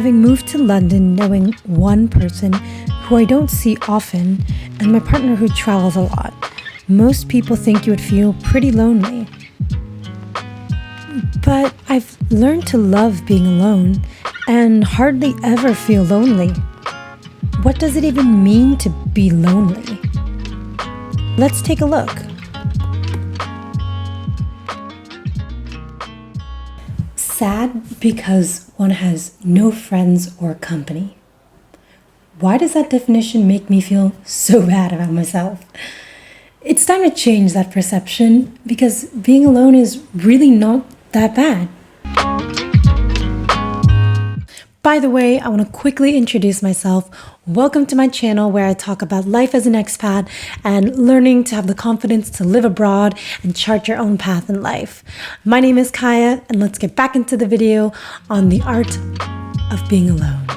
Having moved to London knowing one person who I don't see often and my partner who travels a lot, most people think you would feel pretty lonely. But I've learned to love being alone and hardly ever feel lonely. What does it even mean to be lonely? Let's take a look. Sad because one has no friends or company. Why does that definition make me feel so bad about myself? It's time to change that perception because being alone is really not that bad. By the way, I want to quickly introduce myself. Welcome to my channel where I talk about life as an expat and learning to have the confidence to live abroad and chart your own path in life. My name is Kaya, and let's get back into the video on the art of being alone.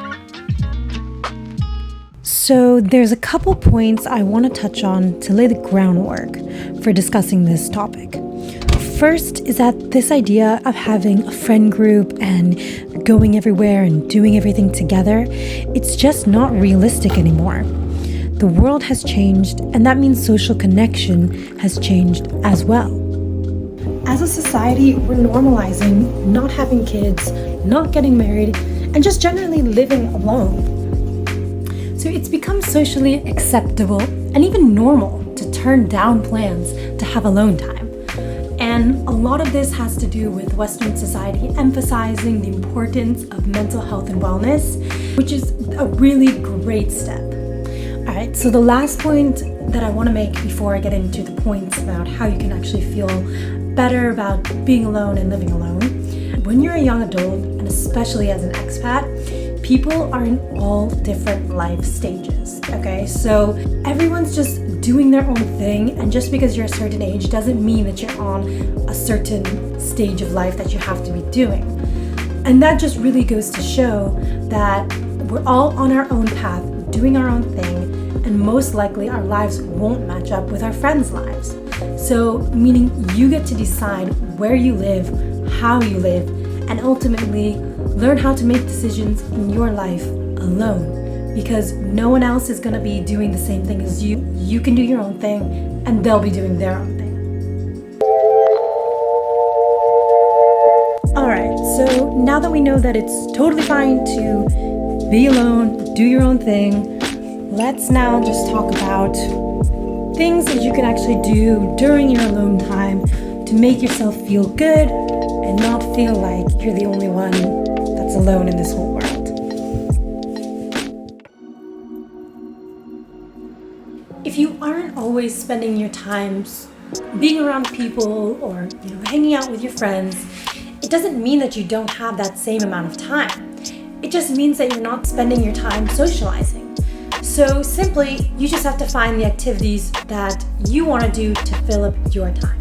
So there's a couple points I want to touch on to lay the groundwork for discussing this topic. First is that this idea of having a friend group and going everywhere and doing everything together, it's just not realistic anymore. The world has changed, and that means social connection has changed as well. As a society, we're normalizing not having kids, not getting married, and just generally living alone. So it's become socially acceptable and even normal to turn down plans to have alone time. And a lot of this has to do with Western society emphasizing the importance of mental health and wellness, which is a really great step. All right, so the last point that I want to make before I get into the points about how you can actually feel better about being alone and living alone. When you're a young adult, and especially as an expat, people are in all different life stages, okay? So everyone's just doing their own thing, and just because you're a certain age doesn't mean that you're on a certain stage of life that you have to be doing. And that just really goes to show that we're all on our own path, doing our own thing, and most likely our lives won't match up with our friends' lives. So, meaning you get to decide where you live, how you live, and ultimately learn how to make decisions in your life alone, because no one else is going to be doing the same thing as you. You can do your own thing, and they'll be doing their own thing. All right, so now that we know that it's totally fine to be alone, do your own thing, let's now just talk about things that you can actually do during your alone time to make yourself feel good and not feel like you're the only one that's alone in this whole world. If you aren't always spending your time being around people or hanging out with your friends, it doesn't mean that you don't have that same amount of time. It just means that you're not spending your time socializing. So simply, you just have to find the activities that you want to do to fill up your time.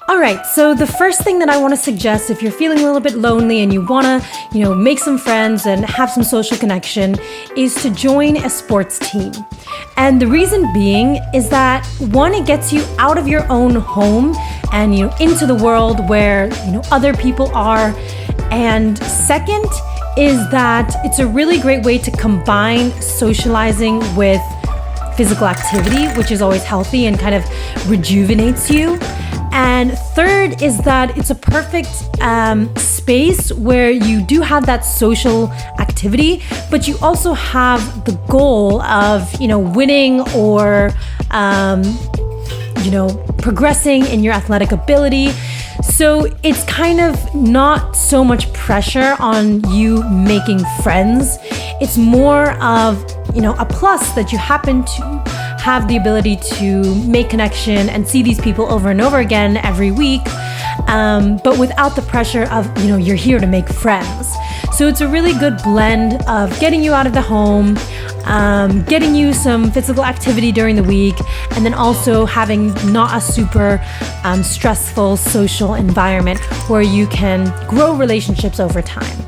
All right, so the first thing that I want to suggest if you're feeling a little bit lonely and you want to, make some friends and have some social connection is to join a sports team. And the reason being is that one, it gets you out of your own home and into the world where other people are. And second is that it's a really great way to combine socializing with physical activity, which is always healthy and kind of rejuvenates you. And third is that it's a perfect space where you do have that social activity, but you also have the goal of, winning or, progressing in your athletic ability. So it's kind of not so much pressure on you making friends. It's more of, a plus that you happen to have the ability to make connection and see these people over and over again every week, but without the pressure of, you're here to make friends. So it's a really good blend of getting you out of the home, getting you some physical activity during the week, and then also having not a super stressful social environment where you can grow relationships over time.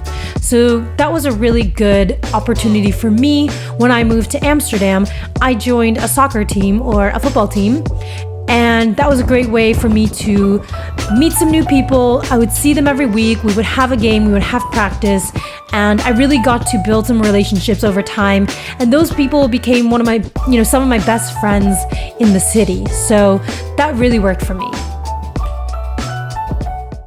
So that was a really good opportunity for me. When I moved to Amsterdam, I joined a soccer team or a football team. And that was a great way for me to meet some new people. I would see them every week. We would have a game, we would have practice, and I really got to build some relationships over time. And those people became some of my best friends in the city. So that really worked for me.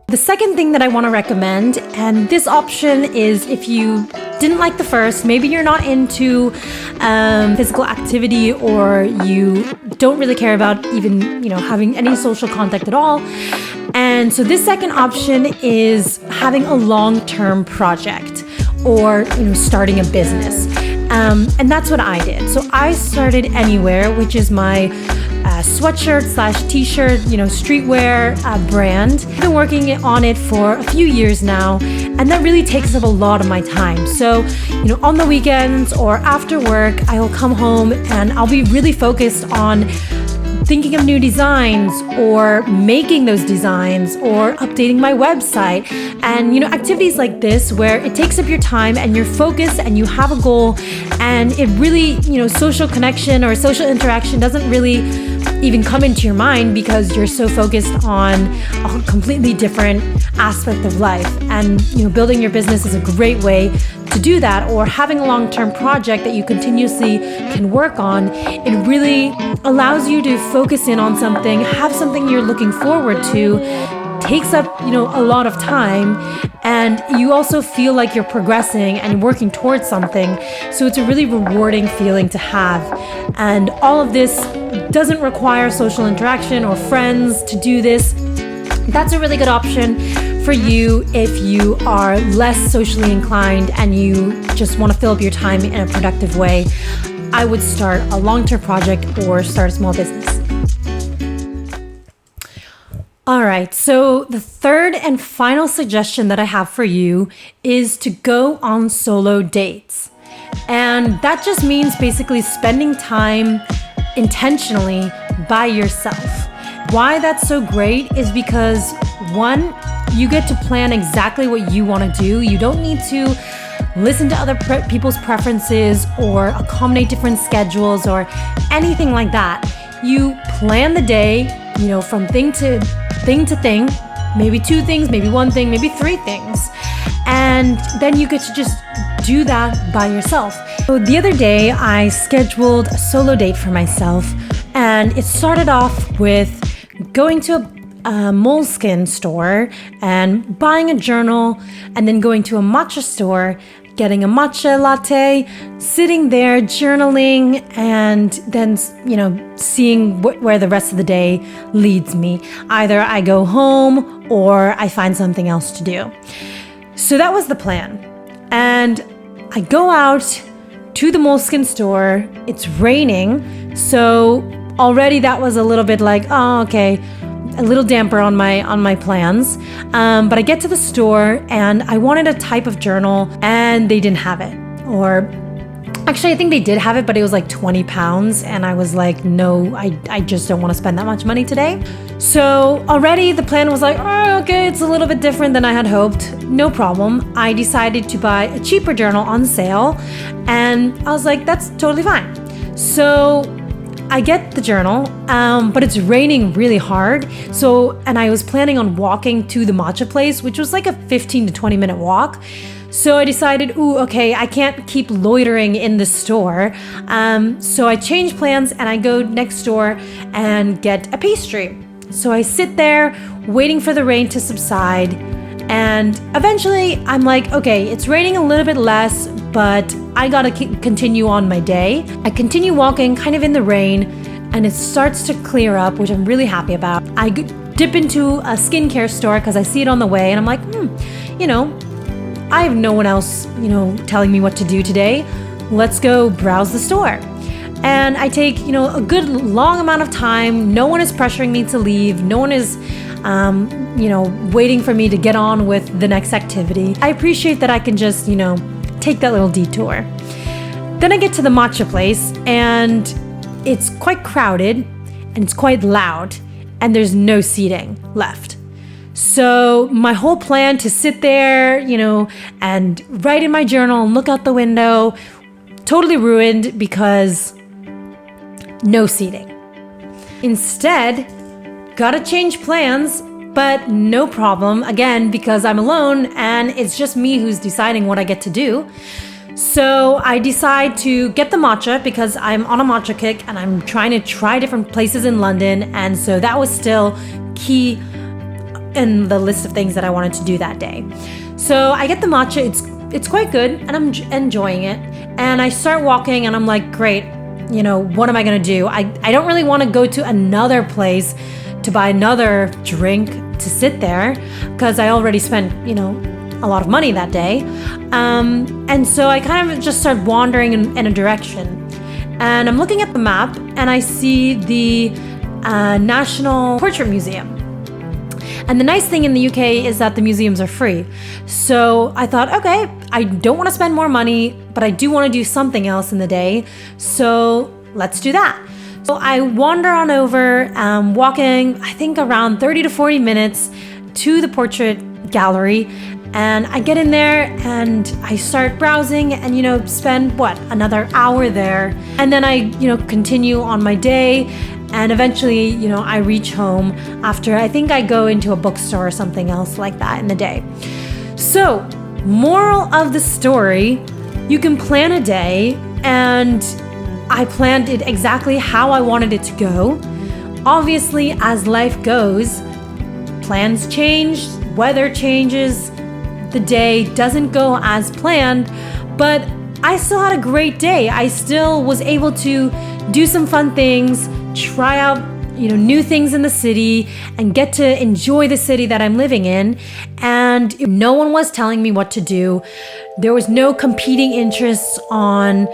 The second thing that I want to recommend, and this option is if you didn't like the first, maybe you're not into physical activity, or you don't really care about even, having any social contact at all. And so this second option is having a long-term project, or, starting a business. And that's what I did. So I started Anywear, which is my sweatshirt / t-shirt, streetwear brand. I've been working on it for a few years now, and that really takes up a lot of my time. So, on the weekends or after work, I will come home and I'll be really focused on thinking of new designs, or making those designs, or updating my website. And activities like this, where it takes up your time and you're focused and you have a goal, and it really, social connection or social interaction doesn't really even come into your mind, because you're so focused on a completely different aspect of life. And building your business is a great way to do that, or having a long-term project that you continuously can work on. It really allows you to focus in on something, have something you're looking forward to. Takes up, a lot of time, and you also feel like you're progressing and working towards something. So it's a really rewarding feeling to have. And all of this doesn't require social interaction or friends to do this. That's a really good option for you if you are less socially inclined and you just want to fill up your time in a productive way. I would start a long-term project or start a small business. All right, so the third and final suggestion that I have for you is to go on solo dates. And that just means basically spending time intentionally by yourself. Why that's so great is because, one, you get to plan exactly what you want to do. You don't need to listen to other people's preferences or accommodate different schedules or anything like that. You plan the day, from thing to thing, maybe 2 things, maybe 1 thing, maybe 3 things. And then you get to just do that by yourself. So the other day, I scheduled a solo date for myself, and it started off with going to a Moleskine store and buying a journal, and then going to a matcha store, getting a matcha latte, sitting there journaling, and then, seeing where the rest of the day leads me. Either I go home or I find something else to do. So that was the plan. And I go out to the Moleskine store. It's raining. So already that was a little bit like, oh, okay, a little damper on my plans. But I get to the store and I wanted a type of journal and they didn't have it. Or actually, I think they did have it, but it was like 20 pounds. And I was like, no, I just don't want to spend that much money today. So already the plan was like, oh, okay, it's a little bit different than I had hoped. No problem. I decided to buy a cheaper journal on sale. And I was like, that's totally fine. So I get the journal, but it's raining really hard. And I was planning on walking to the matcha place, which was like a 15 to 20 minute walk. So I decided, I can't keep loitering in the store. So I change plans and I go next door and get a pastry. So I sit there waiting for the rain to subside. And eventually I'm like, okay, it's raining a little bit less, but I gotta continue on my day. I continue walking kind of in the rain and it starts to clear up, which I'm really happy about. I dip into a skincare store because I see it on the way and I'm like, I have no one else, telling me what to do today. Let's go browse the store. And I take, a good long amount of time. No one is pressuring me to leave. No one is, waiting for me to get on with the next activity. I appreciate that I can just, take that little detour. Then I get to the matcha place and it's quite crowded and it's quite loud and there's no seating left. So my whole plan to sit there, and write in my journal and look out the window, totally ruined because no seating. Instead, gotta change plans but no problem, again, because I'm alone and it's just me who's deciding what I get to do. So I decide to get the matcha because I'm on a matcha kick and I'm trying to try different places in London. And so that was still key in the list of things that I wanted to do that day. So I get the matcha, it's quite good and I'm enjoying it. And I start walking and I'm like, great, what am I gonna do? I don't really want to go to another place to buy another drink to sit there because I already spent, a lot of money that day. And so I kind of just start wandering in a direction. And I'm looking at the map and I see the National Portrait Museum. And the nice thing in the UK is that the museums are free. So I thought, okay, I don't want to spend more money, but I do want to do something else in the day. So let's do that. So I wander on over, walking, I think around 30 to 40 minutes to the portrait gallery. And I get in there and I start browsing and, spend another hour there. And then I, continue on my day. And eventually, I reach home after I think I go into a bookstore or something else like that in the day. So, moral of the story, you can plan a day, and I planned it exactly how I wanted it to go. Obviously, as life goes, plans change, weather changes, the day doesn't go as planned, but I still had a great day. I still was able to do some fun things, try out, new things in the city and get to enjoy the city that I'm living in. And no one was telling me what to do. There was no competing interests on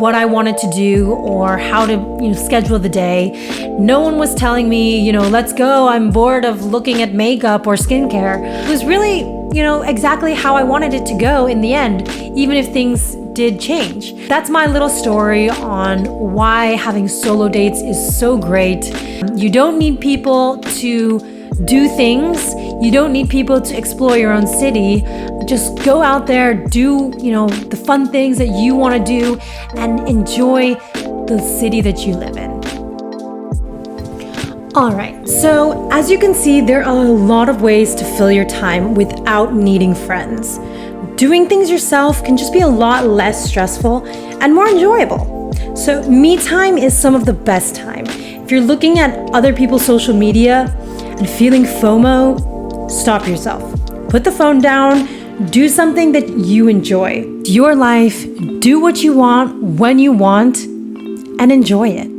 what I wanted to do or how to, schedule the day. No one was telling me, let's go, I'm bored of looking at makeup or skincare. It was really, exactly how I wanted it to go in the end, even if things did change. That's my little story on why having solo dates is so great. You don't need people to do things. You don't need people to explore your own city. Just go out there, do, the fun things that you want to do and enjoy the city that you live in. All right, so as you can see, there are a lot of ways to fill your time without needing friends. Doing things yourself can just be a lot less stressful and more enjoyable. So me time is some of the best time. If you're looking at other people's social media and feeling FOMO, stop yourself. Put the phone down, do something that you enjoy. Your life, do what you want, when you want, and enjoy it.